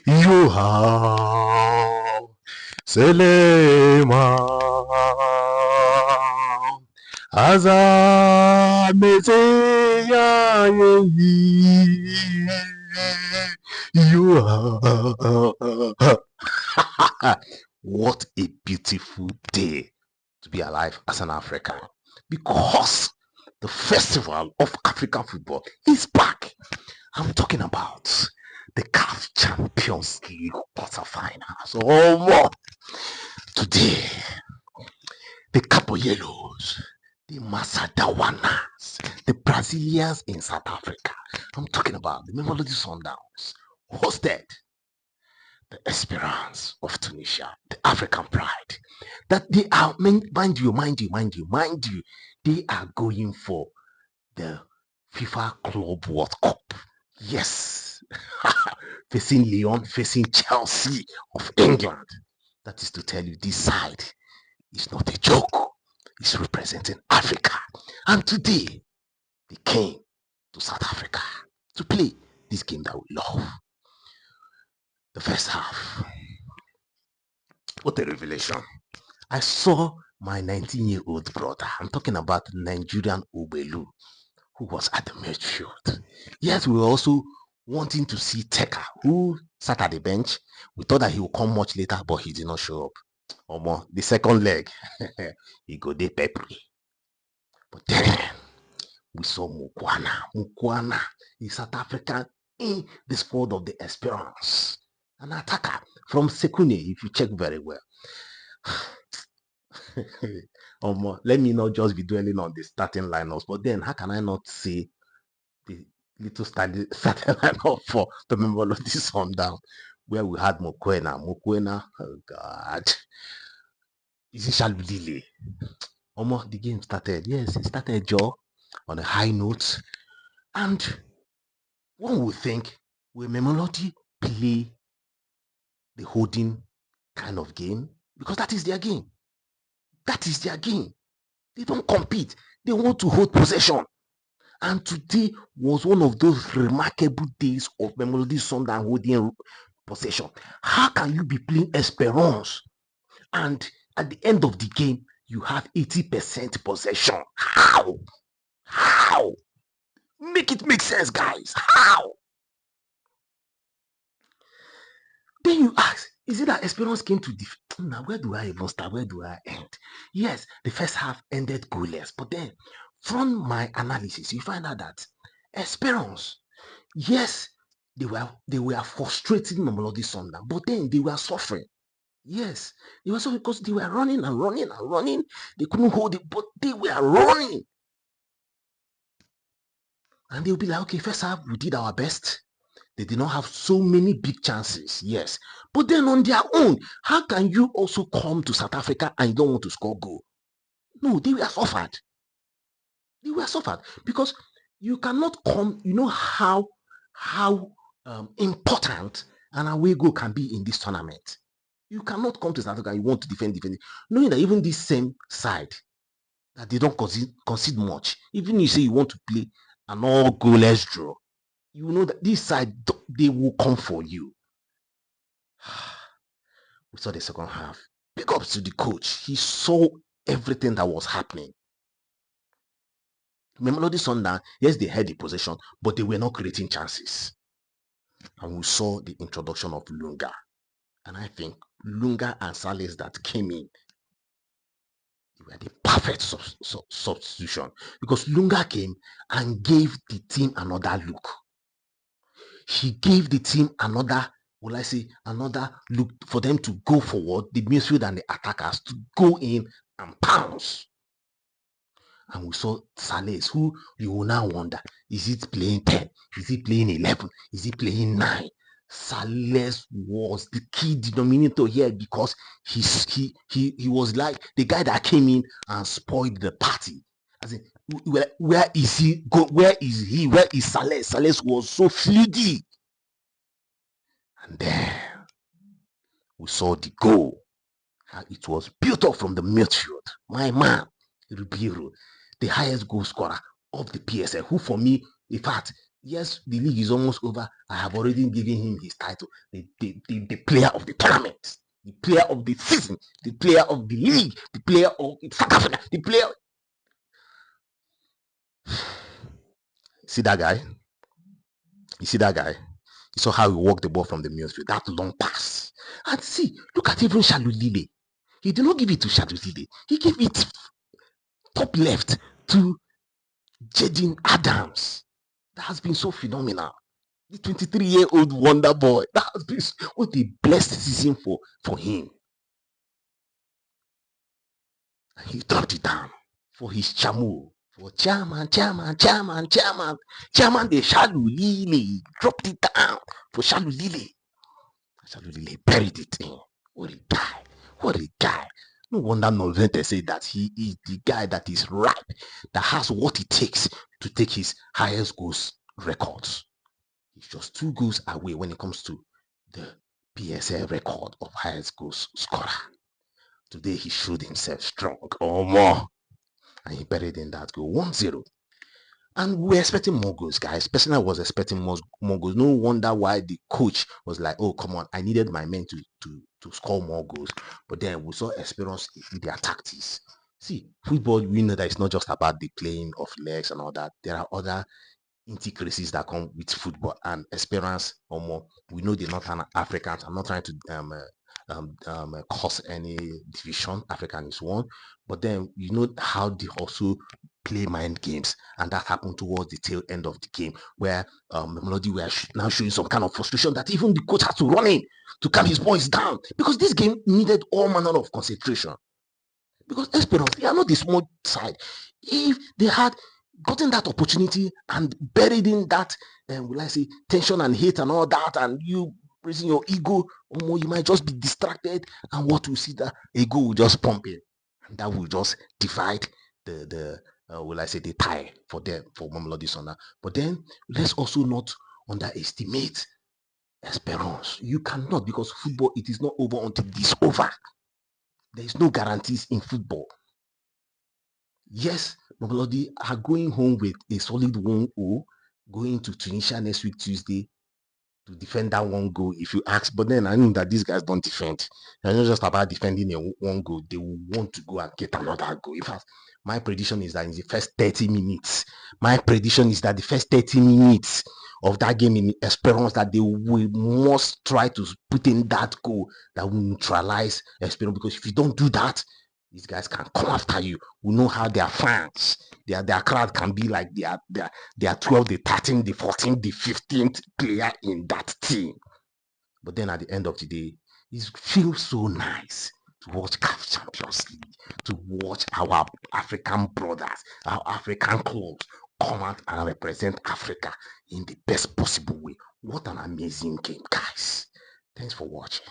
You have Selema Azamezeya You are. What a beautiful day to be alive as an African, because the festival of African football is back. I'm talking about the CAF Champions League quarterfinals. Oh, more. Today, the Capoyellos, the Masadawanas, the Brazilians in South Africa. I'm talking about the Mamelodi Sundowns, hosted the Esperance of Tunisia, the African pride. That they are, mind you, they are going for the FIFA Club World Cup. Yes. Facing Lyon, facing Chelsea of England. That is to tell you, this side is not a joke. It's representing Africa. And today, they came to South Africa to play this game that we love. The first half. What a revelation. I saw my 19-year-old brother. I'm talking about Nigerian Obelu, who was at the midfield. Yes, we were also wanting to see Teka, who sat at the bench. We thought that he would come much later, but he did not show up. The second leg, he go dey peppery. But then we saw Mukwana, the South African in the squad of the Esperance. An attacker from Sekune, if you check very well. Let me not just be dwelling on the starting lineups, but then how can I not say the little starting lineup for the Mamelodi Sundowns, where we had Mokoena, oh God, is it Shalulile? The game started. Yes, it started, Joe, on a high note, and one would think, will Mamelodi play the holding kind of game? Because that is their game. That is their game. They don't compete. They want to hold possession. And today was one of those remarkable days of Mamelodi Sundowns holding possession. How can you be playing Esperance and at the end of the game you have 80% possession? How? Make it make sense, guys. How? Then you ask, is it that Esperance came to now, where do I even start? Where do I end? Yes, the first half ended goalless, but then from my analysis, you find out that Esperance, yes, they were frustrating Mamelodi Sundowns, but then they were suffering. Yes, they were suffering because they were running and running and running. They couldn't hold it, but they were running. And they'll be like, okay, first half, we did our best. They did not have so many big chances, yes. But then on their own, how can you also come to South Africa and you don't want to score goal? No, they were suffered. They were suffered because you cannot come, you know how important an away goal can be in this tournament. You cannot come to South Africa and you want to defend, knowing that even this same side, that they don't concede much. Even you say you want to play an all goalless draw, you know that this side, they will come for you. We saw the second half. Big ups to the coach. He saw everything that was happening. Mamelodi Sundowns, yes, they had the possession, but they were not creating chances. And we saw the introduction of Lunga. And I think Lunga and Salis that came in, they were the perfect substitution, because Lunga came and gave the team another look. He gave the team another look for them to go forward, the midfield and the attackers to go in and pounce. And we saw Sales, who you will now wonder, is it playing 10? Is he playing 11? Is he playing 9? Sales was the key denominator here, because he was like the guy that came in and spoiled the party. As in, where is he? Where is he? Where is Sales? Sales was so fluidy. And then we saw the goal. How it was built up from the midfield. My man, Ribeiro, the highest goal scorer of the PSL, who for me, in fact, Yes, the league is almost over. I have already given him his title, the player of the tournament, the player of the season, the player of the league, the player of South Africa, the player. See that guy? You see that guy? You saw how he walked the ball from the midfield, that long pass. And see, look at even Shalulile. He did not give it to Shalulile. He gave it top left to Jaden Adams. That has been so phenomenal. The 23-year-old wonder boy. That has been what a blessed season for him. And he dropped it down for his chamu. For chairman, the Shalulile. Dropped it down for Shalulile. Shalulile buried it in. What a guy. What a guy. No wonder Novente said that he is the guy that is ripe, that has what it takes to take his highest goals records. He's just 2 goals away when it comes to the PSL record of highest goals scorer. Today he showed himself strong or more, and he buried in that goal 1-0. And we're expecting more goals, guys. Personally, I was expecting more goals. No wonder why the coach was like, oh, come on, I needed my men to score more goals. But then we saw Esperance in their tactics. See, football, we know that it's not just about the playing of legs and all that. There are other intricacies that come with football, and Esperance or more. We know they're not an Africans. I'm not trying to cause any division. African is one, but then you know how they also play mind games, and that happened towards the tail end of the game where Mamelodi were now showing some kind of frustration that even the coach had to run in to calm his boys down, because this game needed all manner of concentration. Because Esperance, they are not the small side. If they had gotten that opportunity and buried in that, will I say, tension and hate and all that, and you raising your ego, you might just be distracted, and what we see that ego will just pump in, and that will just divide the will I say, the tie for them, for Mamelodi Sundowns. But then let's also not underestimate Esperance. You cannot, because football, it is not over until it is over. There is no guarantees in football. Yes, Mamelodi are going home with a solid 1-0, going to Tunisia next week, Tuesday, to defend that 1 goal, if you ask. But then I know that these guys don't defend. They're not just about defending a 1 goal. They will want to go and get another goal. In fact, my prediction is that in the first 30 minutes, the first 30 minutes of that game in Esperance, that they will must try to put in that goal that will neutralize Esperance. Because if you don't do that, these guys can come after you. We know how their fans, their crowd can be like they are 12, the 13, the 14, the 15th player in that team. But then at the end of the day, it feels so nice to watch CAF Champions League, to watch our African brothers, our African clubs come out and represent Africa in the best possible way. What an amazing game, guys. Thanks for watching.